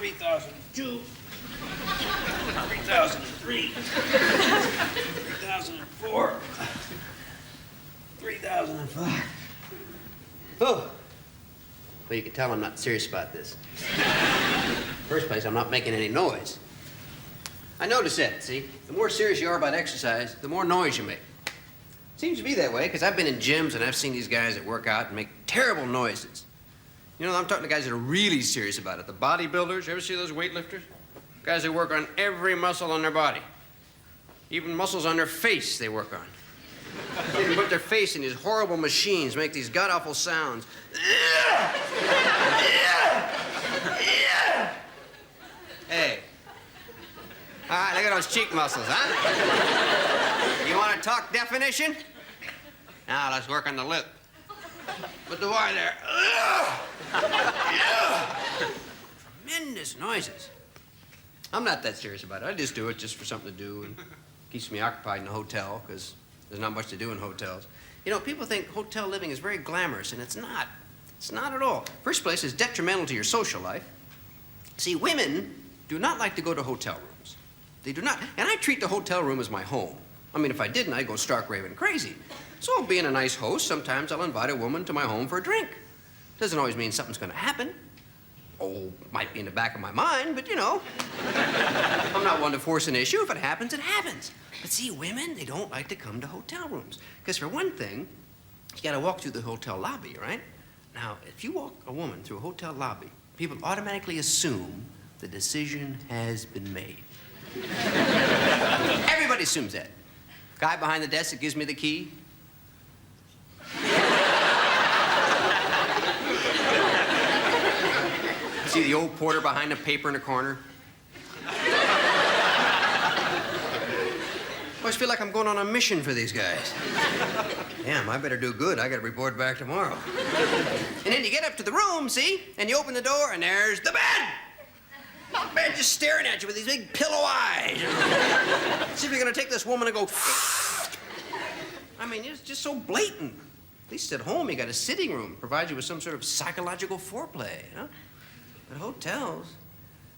$3,002, $3,003, $3,004, $3,005. Oh. Well, you can tell I'm not serious about this. First place, I'm not making any noise. I notice that, see? The more serious you are about exercise, the more noise you make. Seems to be that way, because I've been in gyms and I've seen these guys that work out and make terrible noises. You know, I'm talking to guys that are really serious about it. The bodybuilders, you ever see those weightlifters? Guys that work on every muscle on their body. Even muscles on their face they work on. They can put their face in these horrible machines, make these god-awful sounds. Hey. All right, look at those cheek muscles, huh? You want to talk definition? Now, let's work on the lip. Put the Y there. Tremendous noises. I'm not that serious about it. I just do it just for something to do and keeps me occupied in a hotel because there's not much to do in hotels. You know, people think hotel living is very glamorous, and it's not. It's not at all. First place, it's detrimental to your social life. See, women do not like to go to hotel rooms. They do not. And I treat the hotel room as my home. I mean, if I didn't, I'd go stark raving crazy. So being a nice host, sometimes I'll invite a woman to my home for a drink. Doesn't always mean something's gonna happen. Oh, might be in the back of my mind, but you know. I'm not one to force an issue. If it happens, it happens. But see, women, they don't like to come to hotel rooms. Because for one thing, you gotta walk through the hotel lobby, right? Now, if you walk a woman through a hotel lobby, people automatically assume the decision has been made. Everybody assumes that. Guy behind the desk that gives me the key. See the old porter behind the paper in the corner? I always feel like I'm going on a mission for these guys. Damn, I better do good. I gotta report back tomorrow. And then you get up to the room, see? And you open the door, and there's the bed! The bed just staring at you with these big pillow eyes. See if you're gonna take this woman and go... I mean, it's just so blatant. At least at home, you got a sitting room. Provides you with some sort of psychological foreplay, you know? But hotels...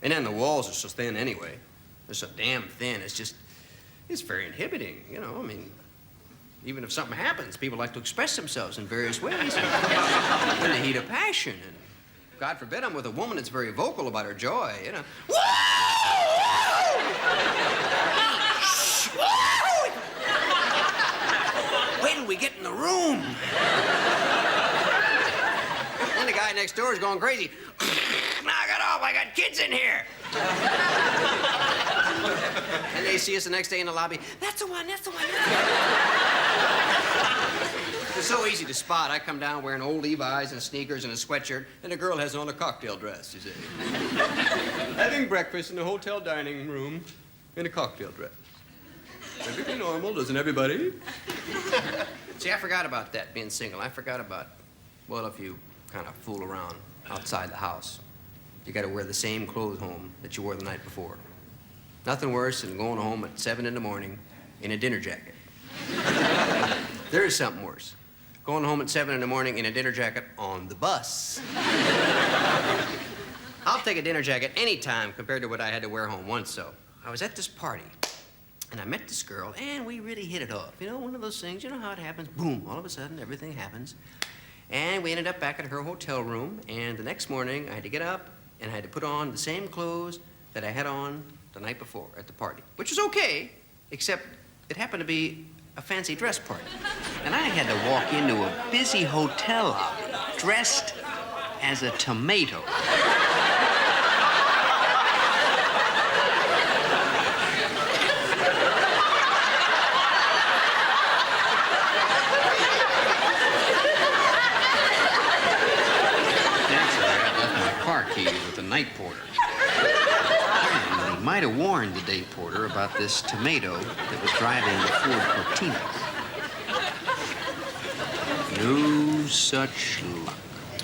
And then the walls are so thin anyway. They're so damn thin, it's very inhibiting, you know? I mean, even if something happens, people like to express themselves in various ways. In the heat of passion. And God forbid I'm with a woman that's very vocal about her joy, you know. Woo! Woo! Wait till we get in the room. Then the guy next door is going crazy. Knock it off, I got kids in here. And they see us the next day in the lobby. That's the one, that's the one. It's so easy to spot. I come down wearing old Levi's and sneakers and a sweatshirt, and the girl has on a cocktail dress, you see. Having breakfast in the hotel dining room in a cocktail dress. Everything normal, doesn't everybody? See, I forgot about that, being single. I forgot about, well, if you kind of fool around outside the house, you got to wear the same clothes home that you wore the night before. Nothing worse than going home at 7 in the morning in a dinner jacket. There is something worse. Going home at 7 in the morning in a dinner jacket on the bus. I'll take a dinner jacket any time compared to what I had to wear home once, so. I was at this party, and I met this girl, and we really hit it off. You know, one of those things, you know how it happens? Boom, all of a sudden, everything happens. And we ended up back at her hotel room, and the next morning, I had to get up, and I had to put on the same clothes that I had on the night before at the party, which was okay, except it happened to be a fancy dress party. And I had to walk into a busy hotel lobby dressed as a tomato. Night porter. And he might have warned the day porter about this tomato that was driving the Ford Cortina. No such luck.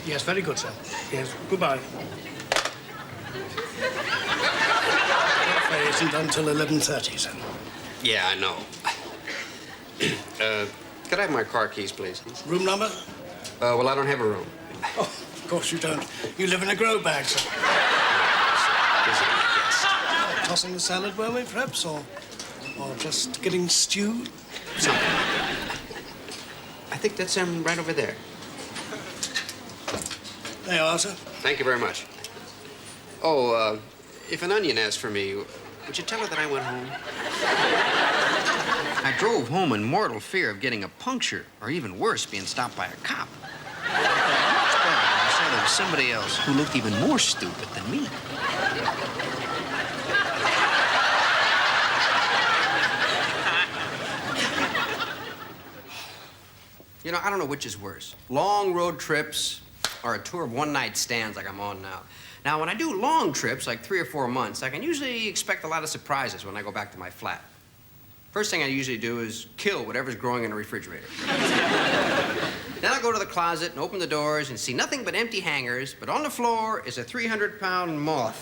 Yes, very good, sir. Yes, goodbye. isn't until 11:30, sir. Yeah, I know. Could I have my car keys, please? Room number? Well, I don't have a room. Oh, of course you don't. You live in a grow bag, sir. Tossing the salad, were we, perhaps? Or just getting stewed? Something. I think that's him right over there. There you are, sir. Thank you very much. Oh, if an onion asks for me, would you tell her that I went home? I drove home in mortal fear of getting a puncture, or even worse, being stopped by a cop. Much better when I saw there was somebody else who looked even more stupid than me. You know, I don't know which is worse. Long road trips or a tour of one-night stands like I'm on now. Now, when I do long trips, like 3 or 4 months, I can usually expect a lot of surprises when I go back to my flat. First thing I usually do is kill whatever's growing in the refrigerator. Then I'll go to the closet and open the doors and see nothing but empty hangers, but on the floor is a 300-pound moth.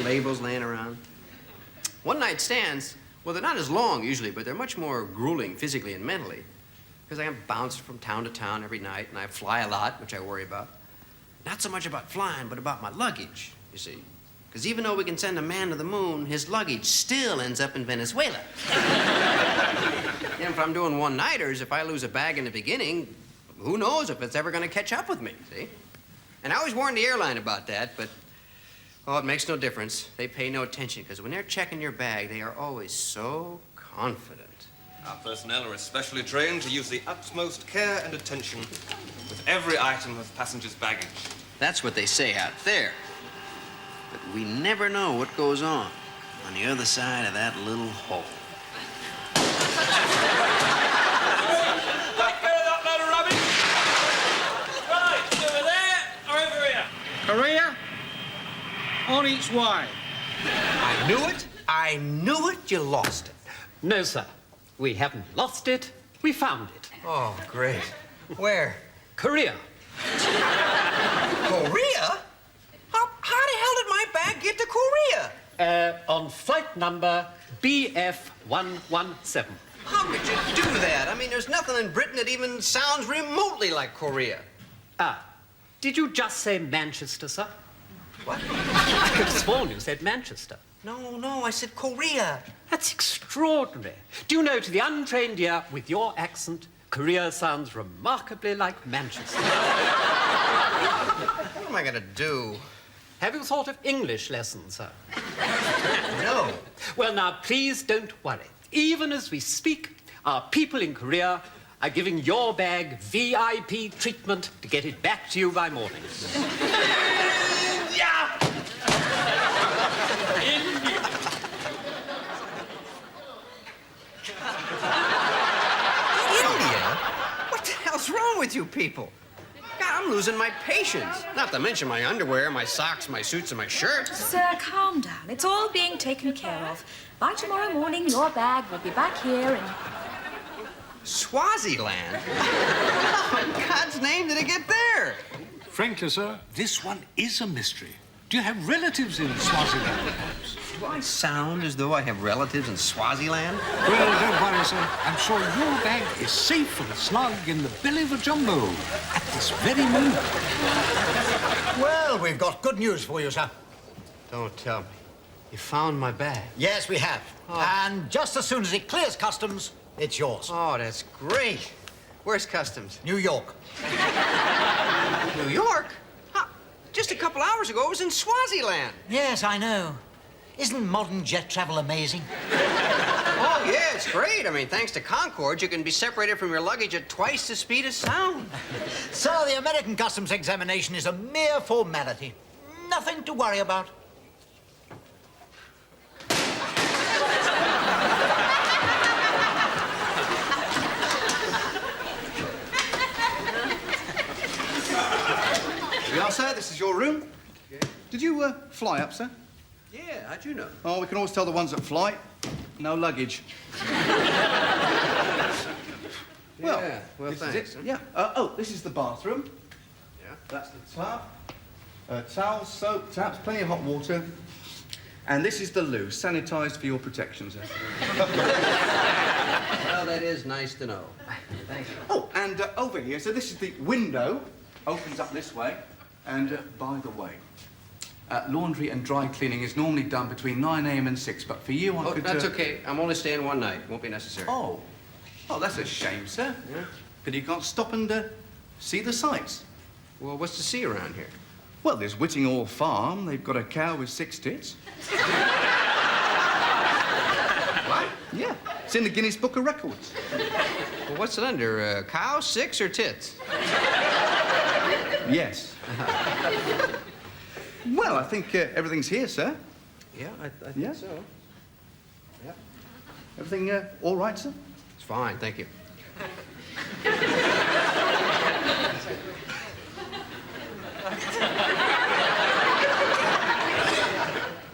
Labels laying around. One-night stands, well, they're not as long usually, but they're much more grueling physically and mentally. Because I bounce from town to town every night, and I fly a lot, which I worry about. Not so much about flying, but about my luggage, you see. Because even though we can send a man to the moon, his luggage still ends up in Venezuela. And if I'm doing one-nighters, if I lose a bag in the beginning, who knows if it's ever going to catch up with me, see? And I always warn the airline about that, but, oh, it makes no difference. They pay no attention, because when they're checking your bag, they are always so confident. Our personnel are especially trained to use the utmost care and attention with every item of passengers' baggage. That's what they say out there. But we never know what goes on the other side of that little hole. Let go of that load of rubbish. Right, over there or over here? Korea, on its way. I knew it. I knew it. You lost it. No, sir. We haven't lost it. We found it. Oh, great. Where? Korea. Korea? How the hell did my bag get to Korea? On flight number BF117. How could you do that? I mean, there's nothing in Britain that even sounds remotely like Korea. Ah, did you just say Manchester, sir? What? I could have sworn you said Manchester. No, I said Korea. That's extraordinary. Do you know, to the untrained ear, with your accent, Korea sounds remarkably like Manchester. What am I gonna do? Have you thought of English lessons, sir? No. Well, now, please don't worry. Even as we speak, our people in Korea are giving your bag VIP treatment to get it back to you by morning. Yeah! India? What the hell's wrong with you people? God, I'm losing my patience. Not to mention my underwear, my socks, my suits, and my shirts. Sir, calm down. It's all being taken care of. By tomorrow morning, your bag will be back here in... Swaziland? How in God's name did it get there? Frankly, sir, this one is a mystery. Do you have relatives in Swaziland, perhaps? Do I sound as though I have relatives in Swaziland? Well, don't worry, sir. I'm sure your bag is safe and snug in the belly of a jumbo at this very moment. Well, we've got good news for you, sir. Don't tell me. You found my bag. Yes, we have. And just as soon as it clears customs, it's yours. Oh, that's great. Where's customs? New York. New York? Huh. Just a couple hours ago, it was in Swaziland. Yes, I know. Isn't modern jet travel amazing? Oh, yeah, it's great. I mean, thanks to Concorde, you can be separated from your luggage at twice the speed of sound. Sir, the American customs examination is a mere formality. Nothing to worry about. Well, sir, this is your room. Okay. Did you fly up, sir? Yeah, how'd you know? Oh, we can always tell the ones that fly. No luggage. Well, this thanks. is it. Yeah. Oh, this is the bathroom. Yeah. That's the tub. Towels, soap, taps, plenty of hot water. And this is the loo, sanitised for your protection, sir. Well, that is nice to know. Thank you. Oh, and over here, so this is the window. Opens up this way. And by the way, laundry and dry cleaning is normally done between 9 a.m. and 6, but for you, I could... That's okay. I'm only staying one night. Won't be necessary. Oh, that's a shame, sir. Yeah? But you can't stop and see the sights. Well, what's to see around here? Well, there's Whittingall Farm. They've got a cow with 6 tits. What? Yeah, it's in the Guinness Book of Records. Well, what's it under? A cow, 6, or tits? Yes. Well, I think everything's here, sir. Yeah, I think Yeah? so. Yeah. Everything all right, sir? It's fine, thank you.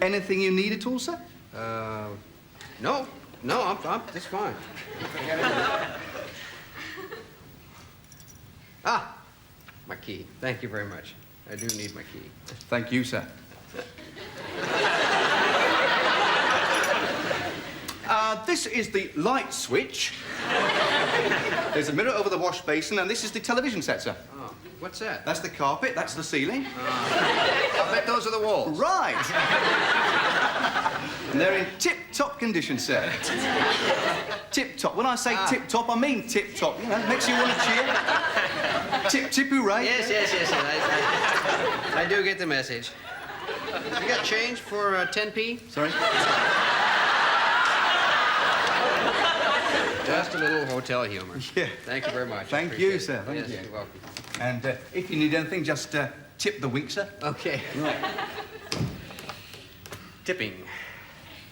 Anything you need at all, sir? No, I'm just fine. Ah, my key. Thank you very much. I do need my key. Thank you, sir. This is the light switch. There's a mirror over the wash basin, and this is the television set, sir. Oh, what's that? That's the carpet, that's the ceiling. I bet those are the walls. Right. And they're in tip-top condition, sir. Tip-top. When I say tip-top, I mean tip-top. You know, makes you want to cheer. Tip-tip hooray. Yes. I do get the message. You got change for 10p? Sorry? Just a little hotel humor. Yeah. Thank you very much. Thank Appreciate you, it. sir. Thank Yes, you. you're welcome. And if you need anything, just tip the wink, sir. Okay. Tipping.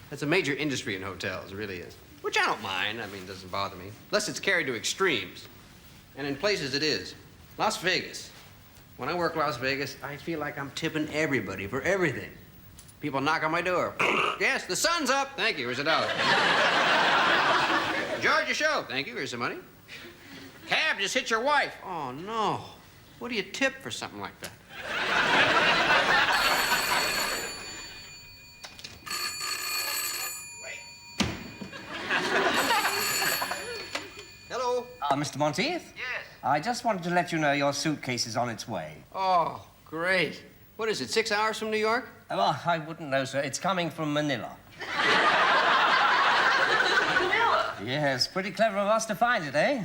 That's a major industry in hotels, it really is. Which I don't mind. I mean, it doesn't bother me. Unless it's carried to extremes. And in places it is. Las Vegas. When I work Las Vegas, I feel like I'm tipping everybody for everything. People knock on my door. Yes, the sun's up. Thank you. Here's $1. Enjoyed your show. Thank you. Here's some money. Cab just hit your wife. Oh, no. What do you tip for something like that? Hello. Mr. Monteith? Yes. I just wanted to let you know your suitcase is on its way. Oh, great. What is it, 6 hours from New York? Well, I wouldn't know, sir. It's coming from Manila. Manila? Yes, pretty clever of us to find it, eh?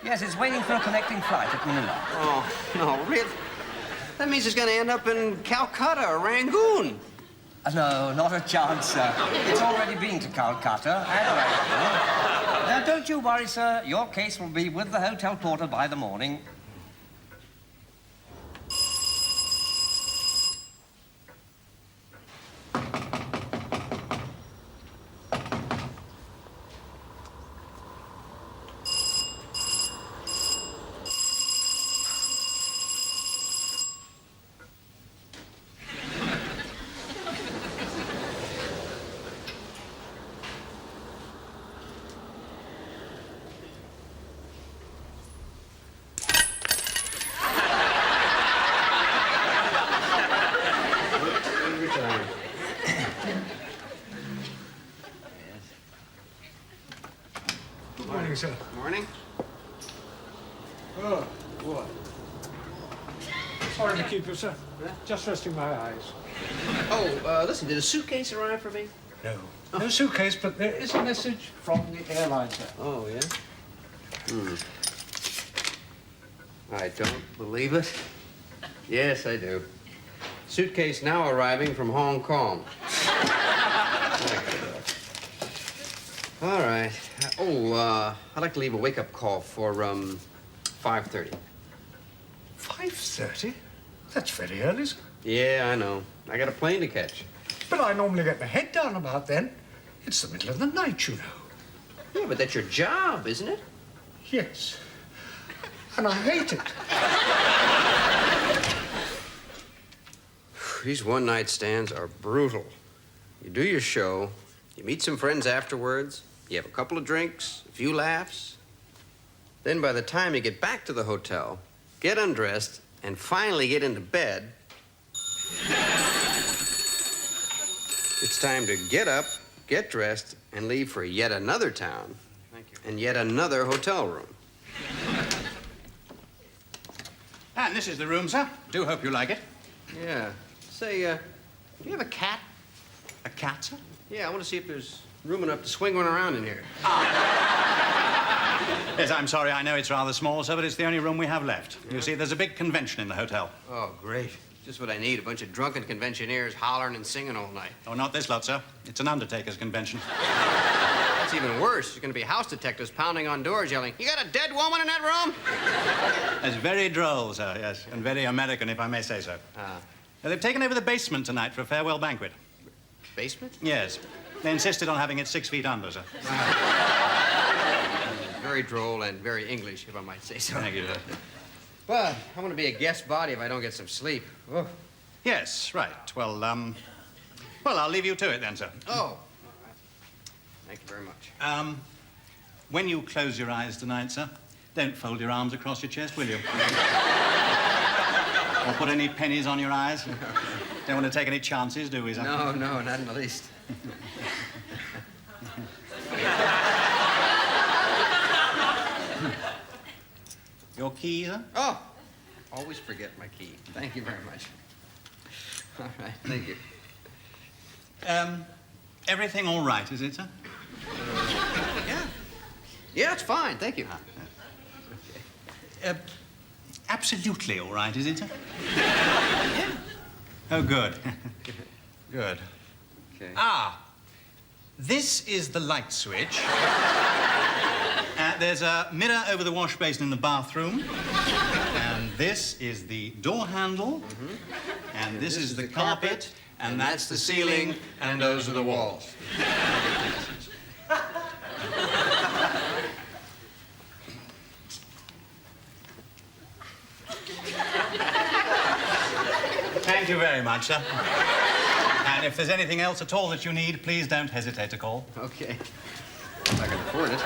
Yes, it's waiting for a connecting flight at Manila. Oh, no, really? That means it's going to end up in Calcutta or Rangoon. No, not a chance, sir. It's already been to Calcutta and Rangoon. Now, don't you worry, sir. Your case will be with the hotel porter by the morning. Good morning, sir. Morning. Oh, what? Sorry to keep you, sir. Just resting my eyes. Oh, listen, did a suitcase arrive for me? No. No suitcase, but there is a message from the airline, sir. Oh, yeah? I don't believe it. Yes, I do. Suitcase now arriving from Hong Kong. All right. I'd like to leave a wake-up call for 5:30. 5:30? That's very early, sir. Yeah, I know. I got a plane to catch. But I normally get my head down about then. It's the middle of the night, you know. Yeah, but that's your job, isn't it? Yes. And I hate it. These one-night stands are brutal. You do your show, you meet some friends afterwards, you have a couple of drinks, a few laughs. Then by the time you get back to the hotel, get undressed, and finally get into bed, It's time to get up, get dressed, and leave for yet another town. Thank you. And yet another hotel room. And this is the room, sir. Do hope you like it. Yeah. Say, do you have a cat? A cat, sir? Yeah, I want to see if there's room enough to swing one around in here. Yes, I'm sorry. I know it's rather small, sir, but it's the only room we have left. You see, there's a big convention in the hotel. Oh, great. Just what I need, a bunch of drunken conventioneers hollering and singing all night. Oh, not this lot, sir. It's an undertaker's convention. That's even worse. There's going to be house detectives pounding on doors yelling, "You got a dead woman in that room?" That's very droll, sir, yes, and very American, if I may say so. They've taken over the basement tonight for a farewell banquet. Basement? Yes. They insisted on having it 6 feet under, sir. Very droll and very English, if I might say so. Thank you, sir. But I'm going to be a guest body if I don't get some sleep. Oh. Yes, right. Well, I'll leave you to it then, sir. Oh. Thank you very much. When you close your eyes tonight, sir, don't fold your arms across your chest, will you? Or put any pennies on your eyes? Don't want to take any chances, do we, sir? No, not in the least. Your key, sir? Oh, always forget my key. Thank you very much. All right, thank you. Everything all right, is it, sir? Yeah, it's fine. Thank you. Absolutely all right, is it, sir? Yeah. Oh, good. Good. Okay. This is the light switch. There's a mirror over the wash basin in the bathroom. And this is the door handle. Mm-hmm. And this is the carpet. And that's the ceiling. And those are the walls. Thank you very much, sir. And if there's anything else at all that you need, please don't hesitate to call. Okay. If I can afford it.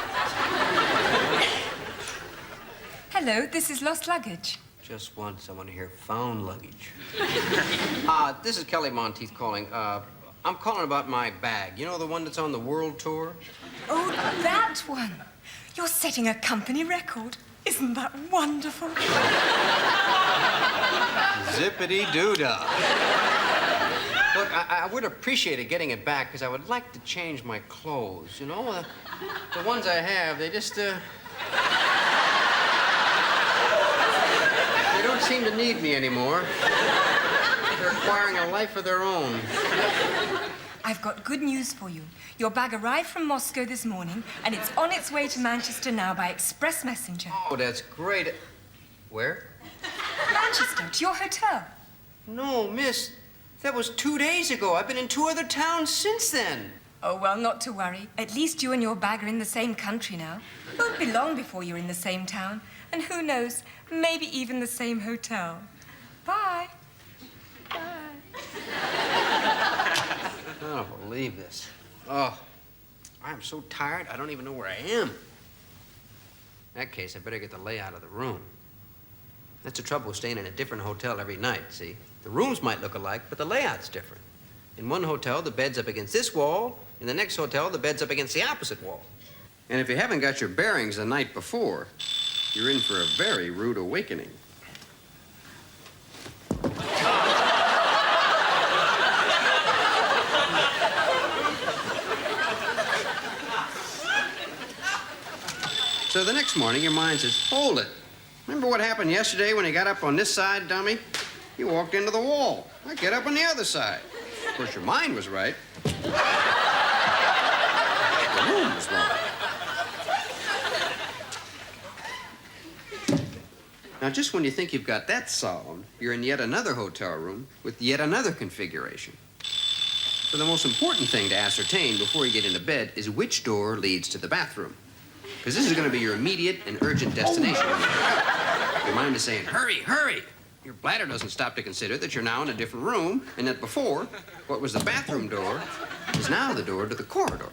Hello, this is lost luggage. Just want someone here found luggage. This is Kelly Monteith calling. I'm calling about my bag. You know the one that's on the world tour? Oh, that one. You're setting a company record. Isn't that wonderful? Zippity-doo-dah. Look, I would appreciate it getting it back because I would like to change my clothes, you know? The ones I have, they just, they don't seem to need me anymore. They're acquiring a life of their own. I've got good news for you. Your bag arrived from Moscow this morning, and it's on its way to Manchester now by express messenger. Oh, that's great. Where? Manchester, to your hotel. No, miss. That was 2 days ago. I've been in 2 other towns since then. Oh, well, not to worry. At least you and your bag are in the same country now. Won't be long before you're in the same town. And who knows, maybe even the same hotel. Bye. Bye. I don't believe this. Oh, I'm so tired, I don't even know where I am. In that case, I better get the layout of the room. That's the trouble with staying in a different hotel every night, see? The rooms might look alike, but the layout's different. In one hotel, the bed's up against this wall. In the next hotel, the bed's up against the opposite wall. And if you haven't got your bearings the night before, you're in for a very rude awakening. So the next morning, your mind says, hold it. Remember what happened yesterday when you got up on this side, dummy? You walked into the wall. I get up on the other side. Of course, your mind was right. The room was wrong. Now, just when you think you've got that solved, you're in yet another hotel room with yet another configuration. So the most important thing to ascertain before you get into bed is which door leads to the bathroom. Because this is going to be your immediate and urgent destination. Your mind is saying, hurry, hurry. Your bladder doesn't stop to consider that you're now in a different room, and that before, what was the bathroom door is now the door to the corridor,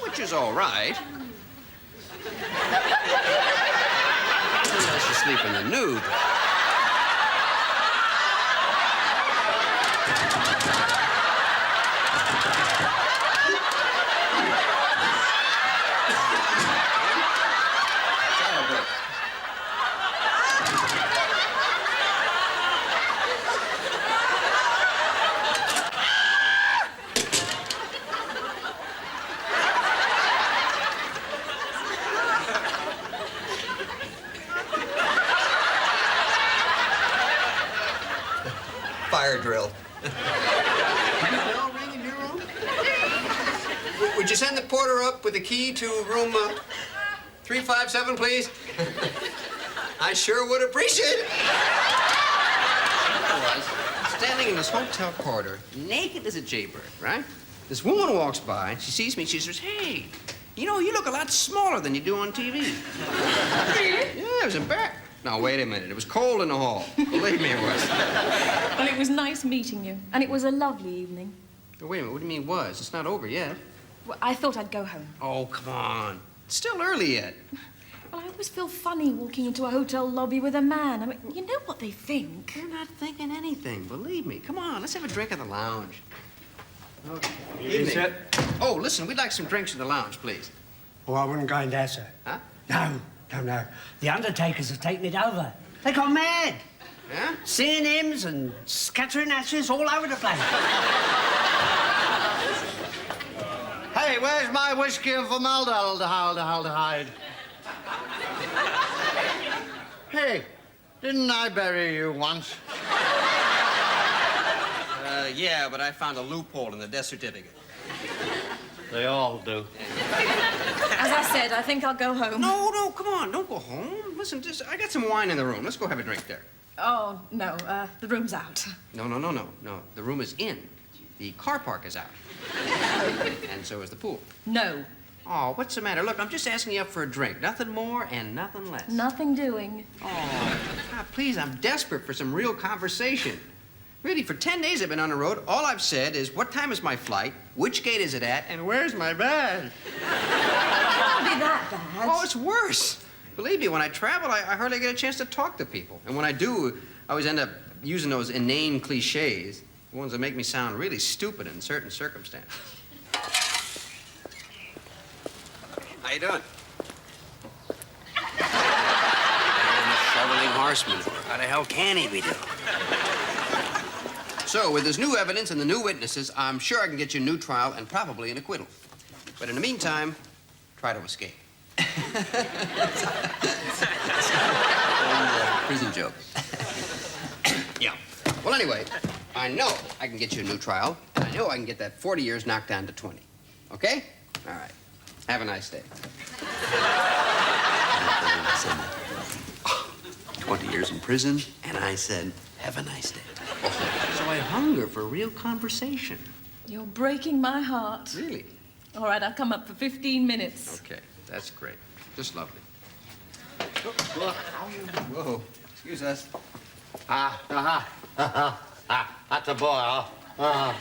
which is all right. Unless you sleep in the nude. fire drill. Any bell ring in your room? Would you send the porter up with the key to room 357, please? I sure would appreciate it. I was standing in this hotel corridor, naked as a jaybird, right? This woman walks by, and she sees me, and she says, "Hey, you know, you look a lot smaller than you do on TV." Really? Yeah, it was embarrassing. Now, wait a minute. It was cold in the hall. Believe me, it was. Well, it was nice meeting you, and it was a lovely evening. Oh, wait a minute. What do you mean was? It's not over yet. Well, I thought I'd go home. Oh, come on. It's still early yet. Well, I always feel funny walking into a hotel lobby with a man. I mean, you know what they think. They're not thinking anything. Believe me. Come on. Let's have a drink at the lounge. Okay. Evening. Oh, listen. We'd like some drinks in the lounge, please. Oh, I wouldn't go in there, sir. Huh? No. The undertakers have taken it over. They got mad. Yeah? Singing hymns and scattering ashes all over the place. Hey, where's my whiskey and formaldehyde? Hey, didn't I bury you once? Yeah, but I found a loophole in the death certificate. They all do. As I said, I think I'll go home. No, come on. Don't go home. Listen, I got some wine in the room. Let's go have a drink there. Oh, no, the room's out. No. The room is in. The car park is out. And so is the pool. No. Oh, what's the matter? Look, I'm just asking you up for a drink. Nothing more and nothing less. Nothing doing. Oh, God, please, I'm desperate for some real conversation. Really, for 10 days I've been on the road. All I've said is, what time is my flight? Which gate is it at? And where's my bag? It can't be that bad. Oh, it's worse. Believe me, when I travel, I hardly get a chance to talk to people. And when I do, I always end up using those inane cliches, the ones that make me sound really stupid in certain circumstances. How you doing? I'm a shoveling horseman. How the hell can he be doing? So, with this new evidence and the new witnesses, I'm sure I can get you a new trial and probably an acquittal. But in the meantime, try to escape. Prison joke. Yeah. Well, anyway, I know I can get you a new trial, and I know I can get that 40 years knocked down to 20. Okay? All right. Have a nice day. 20 years in prison, and I said, have a nice day. So I hunger for real conversation. You're breaking my heart. Really? All right, I'll come up for 15 minutes. Okay, that's great. Just lovely. Whoa, excuse us. That's a boy, huh?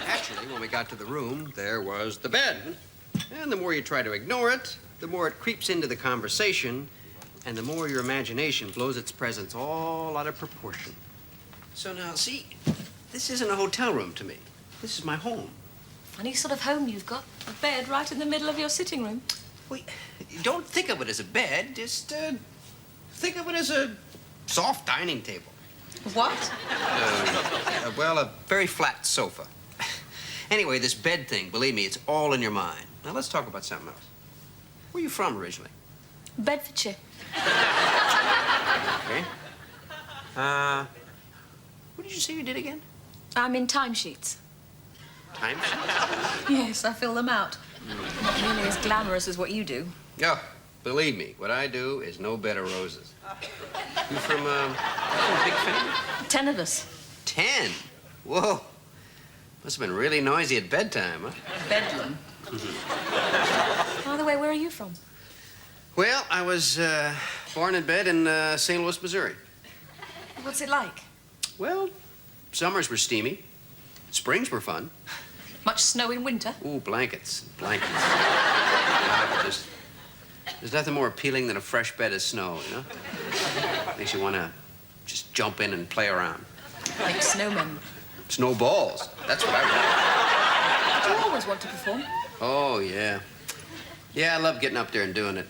Actually, when we got to the room, there was the bed. And the more you try to ignore it, the more it creeps into the conversation, and the more your imagination blows its presence all out of proportion. So now, see, this isn't a hotel room to me. This is my home. Funny sort of home you've got. A bed right in the middle of your sitting room. Wait, don't think of it as a bed. Just think of it as a soft dining table. What? Well, a very flat sofa. Anyway, this bed thing, believe me, it's all in your mind. Now, let's talk about something else. Where are you from originally? Bedfordshire. Okay. What did you say you did again? I'm in timesheets. Timesheets? Yes, I fill them out. Not nearly as glamorous as what you do. Oh, believe me, what I do is no bed of roses. You from a big family? 10 of us. 10? Whoa. Must have been really noisy at bedtime, huh? Bedlam. By the way, where are you from? Well, I was born in bed in St. Louis, Missouri. What's it like? Well, summers were steamy. Springs were fun. Much snow in winter? Ooh, blankets. There's nothing more appealing than a fresh bed of snow, you know? Makes you want to just jump in and play around. Like snowmen. Snowballs. That's what I want. Do you always want to perform? Oh, yeah. Yeah, I love getting up there and doing it.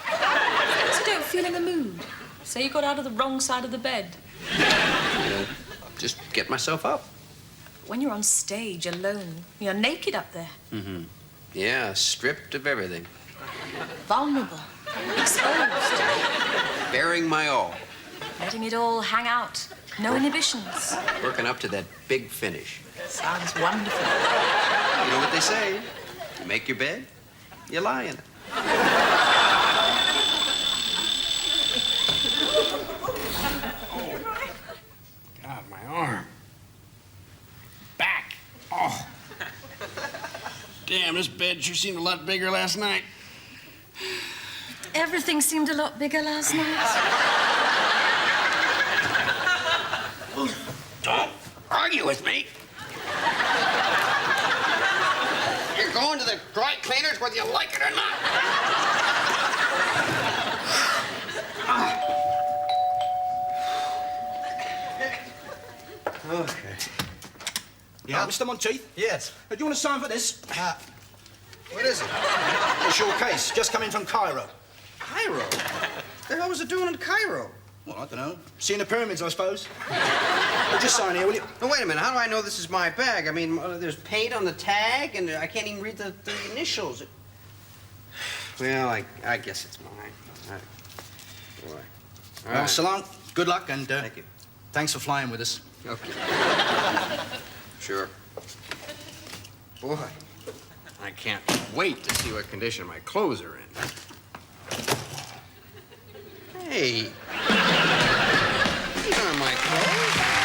Suppose you don't feel in the mood. Say you got out of the wrong side of the bed. Just get myself up. When you're on stage alone, you're naked up there. Mm-hmm. Yeah, stripped of everything. Vulnerable. Exposed. Bearing my all. Letting it all hang out. No inhibitions. Working up to that big finish. Sounds wonderful. You know what they say? You make your bed, you lie in it. God, my arm. Back. Oh. Damn, this bed sure seemed a lot bigger last night. Everything seemed a lot bigger last night. Don't argue with me. You're going to the dry cleaners whether you like it or not. Okay. Yeah, Mr. Monteith? Yes. Do you want to sign for this? What is it? It's your case. Just come in from Cairo. Cairo? What the hell was it doing in Cairo? Well, I don't know. Seeing the pyramids, I suppose. Well, just sign here, will you? No, wait a minute. How do I know this is my bag? I mean, there's paint on the tag, and I can't even read the initials. Well, I guess it's mine. Boy. All Well, right. so long. Good luck, and Thank you. thanks for flying with us. Okay. Sure. Boy, I can't wait to see what condition my clothes are in. Hey. These aren't my clothes.